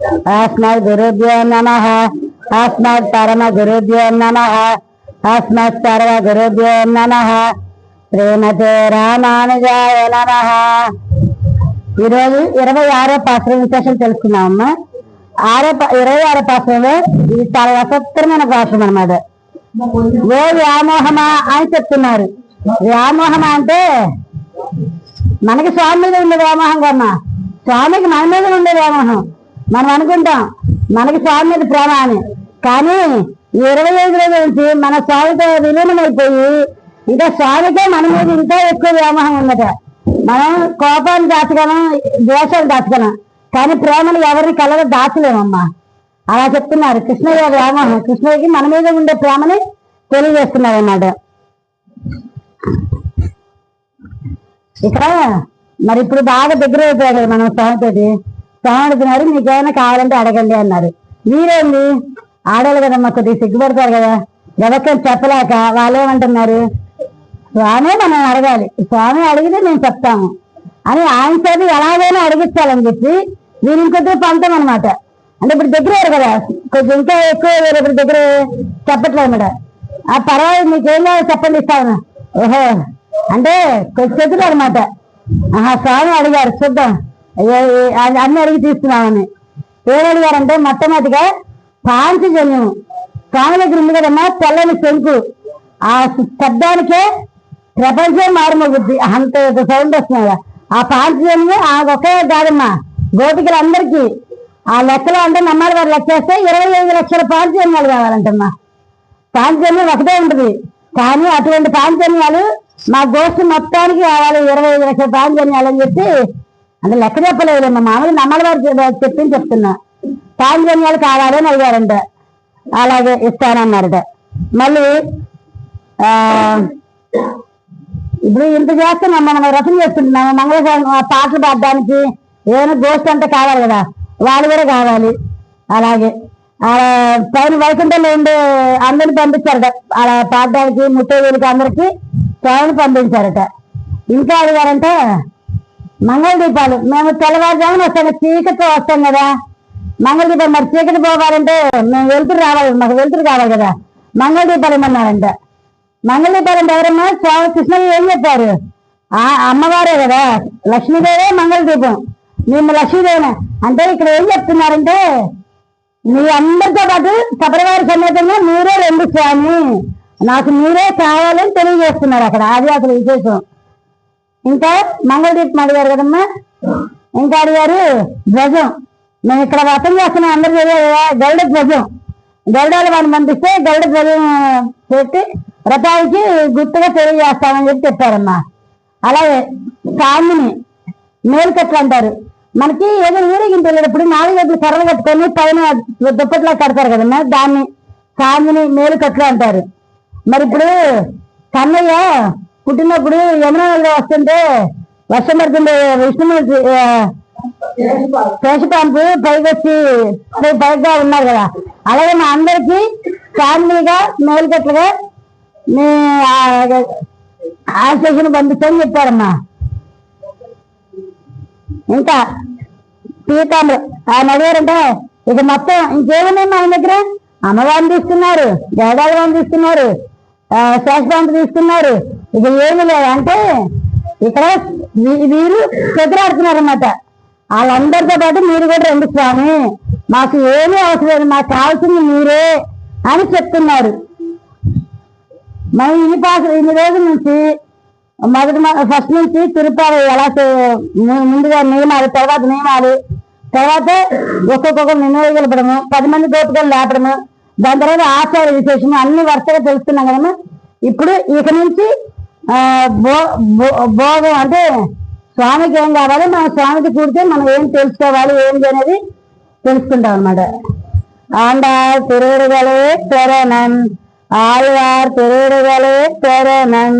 अस्मद् गुरुभ्यो नमः। अस्मद् परम गुरुभ्यो नमः। अस्मद् सर्व गुरुभ्यो नमः। శ్రీమతే రామానుజాయ నమః। ఈరోజు 26వ పాత్ర విశేషం తెలుసుకున్నామమ్మా। 26వ పాత్రలో ఇది చాలా వసత్తరమైన పాత్రం అన్నమాట। ఓ వ్యామోహమా అని చెప్తున్నారు। వ్యామోహమా అంటే మనకి స్వామి మీద ఉండే వ్యామోహం కమ్మా, స్వామికి మన మీద ఉండే వ్యామోహం। మనం అనుకుంటాం మనకి స్వామి మీద ప్రేమ అని, కానీ 25 రోజుల నుంచి మన స్వామితో విలీనమైపోయి ఇంకా స్వామికే మన మీద ఇంకా ఎక్కువ వ్యామోహం ఉందట। మనం కోపాన్ని దాచగలం, ద్వేషాలు దాచగలం, కానీ ప్రేమను ఎవరిని కళ్ళలో దాచలేమమ్మా। అలా చెప్తున్నారు కృష్ణయ్య వ్యామోహం, కృష్ణయ్యకి మన మీద ఉండే ప్రేమని తెలియజేస్తున్నారు అన్నమాట। ఇక్కడ మరి ఇప్పుడు బాగా దగ్గర అయిపోయారు కదా మనం స్వామితోటి। స్వామి అడుగుతున్నారు మీకేమైనా కావాలంటే అడగండి అన్నారు। మీరేంది ఆడాలి కదమ్మా, కొద్దిగా సిగ్గుపడతారు కదా, ఎవరికైనా చెప్పలేక వాళ్ళు ఏమంటున్నారు, స్వామి మనం అడగాలి, స్వామి అడిగితే మేము చెప్తాము అని ఆయన చేతి ఎలాగైనా అడిగించాలని చెప్పి మీరు ఇంకొద్ది పంతం అనమాట। అంటే ఇప్పుడు దగ్గర కదా, కొంచెం ఇంకా ఎక్కువ ఇప్పుడు దగ్గర చెప్పట్లేదు అన్నమాట। ఆ పర్వాలేదు మీకేం కావాలి చెప్పండి ఇస్తాను, ఓహో అంటే కొంచెం చెప్తున్నారు అనమాట। ఆహా స్వామి అడిగారు చూద్దాం అన్ని అడిగి తీసుకున్నామని। ఏం అడిగారంటే మొట్టమొదటిగా పాంచజన్యం స్వామి దగ్గర ఉంది కదమ్మా, తెల్లని శంకు, ఆ శబ్దానికే ప్రపంచం మారుమోగుద్ది, అంత సౌండ్ వస్తున్నాయి। ఆ పాంచజన్యం ఆ ఒకే కాదమ్మా, గోపికలందరికీ ఆ లెక్కలో అంటే నమ్మాలి వారు లెక్కేస్తే 25 లక్షల పాంచజన్యాలు కావాలంటమ్మా। పాంచజన్యం ఒకటే ఉంటుంది, కానీ అటువంటి పాంచజన్యాలు మా గోష్ఠి మొత్తానికి కావాలి 25 లక్షల పాంచజన్యాలు అని చెప్పి అంటే లెక్క చెప్పలేదమ్మా, మామూలు నమ్మాలి వారు చెప్తున్నా పాంచజన్యాలు కావాలి అని అడిగారంట। అలాగే ఇస్తానన్నారట। మళ్ళీ ఇప్పుడు ఇంత చేస్తున్నాం మనం, రచన చేస్తుంటున్నాము, మంగళస్వామి పాటలు పాడడానికి ఏమైనా గోష్ఠి అంటే కావాలి కదా, వాళ్ళు కూడా కావాలి। అలాగే పైన వైకుంఠంలో ఉండే అందరిని పంపించారట అలా పాడడానికి, ముత్తైదులకి అందరికి స్వామిని పంపించారట। ఇంకా అడిగారంటే మంగళ దీపాలు, మేము తెల్లవారుజామున వస్తాం, చీకటితో వస్తాం కదా, మంగళ దీపాలు మరి చీకటి పోవాలంటే మేము వెలుతురు రావాలి, మాకు వెలుతురు కావాలి కదా, మంగళ దీపాలు ఇమ్మన్నారంట। మంగళ దీపాలు అంటే ఎవరమ్మా, స్వామి కృష్ణయ్య ఏం చెప్పారు, ఆ అమ్మవారే కదా, లక్ష్మీదేవే మంగళ దీపం, మేము లక్ష్మీదేవిన అంటే ఇక్కడ ఏం చెప్తున్నారంటే మీ అందరితో పాటు సపరివారి సమేతంగా మీరే రెండు స్వామి, నాకు మీరే కావాలని తెలియజేస్తున్నారు అక్కడ, అది అసలు విశేషం। ఇంకా మంగళదీపం అడిగారు కదమ్మా, ఇంకా అడిగారు ధ్వజం, మేము ఇక్కడ వ్రతం చేస్తున్నాం అందరూ గరుడ ధ్వజం, గరుడాలు వాడిని పంపిస్తే గరుడ ధ్వజం పెట్టి వ్రతానికి గుర్తుగా తెలియజేస్తామని చెప్పి చెప్పారమ్మా। అలాగే కామిని మేలుకట్లు అంటారు, మనకి ఏదో ఊరేగింపు వెళ్ళేటప్పుడు 4 వైపులు కర్రలు కట్టుకొని పైన దుప్పట్లా కడతారు కదమ్మా, దాన్ని కామిని మేలుకట్లు అంటారు। మరి ఇప్పుడు కన్నయ్య పుట్టినప్పుడు యమునా నదిలో వస్తుంటే వర్షం పడుతుండే విష్ణుమూర్తి శేషపాంపు పైకి వచ్చి పైగా ఉన్నారు కదా, అలాగే మా అందరికి కామినిగా మేలుకట్లుగా మీ ఆశను పంపిస్తామని చెప్పారమ్మా। ఇంకా పీతాంబరం ఆయన అడిగారంటే ఇక మొత్తం ఇంకేమున్నాయమ్మా ఆయన దగ్గర, అమ్మవారిని తీసుకున్నారు, గౌడాలని తీసుకున్నారు, శేషపాంపు తీసుకున్నారు, ఇక ఏమి లేదు అంటే ఇక్కడ వీరు చెదరాడుతున్నారు అన్నమాట। వాళ్ళందరితో పాటు మీరు కూడా రండి స్వామి, మాకు ఏమీ అవసరం లేదు, మాకు కావాల్సింది మీరే అని చెప్తున్నారు। మనం ఇన్ని రోజుల నుంచి ఫస్ట్ నుంచి తిరుపతి ఎలా ముందుగా నియమాలు, తర్వాత ఒక్కొక్కరు నిర్ణయించబడము, 10 మంది గోపికలు లేపడము, దాని తర్వాత ఆచార విశేషము అన్ని వరుసగా తెలుస్తున్నాం కదమ్మా। ఇప్పుడు ఇక నుంచి భోగం అంటే స్వామికి ఏం కావాలి, మన స్వామికి కూడితే మనం ఏం తెలుసుకోవాలి ఏంటి అనేది తెలుసుకుంటాం అనమాట। ఆండార్ తిరుడుగలే శరణం, ఆళ్వార్ తిరుడుగలే శరణం।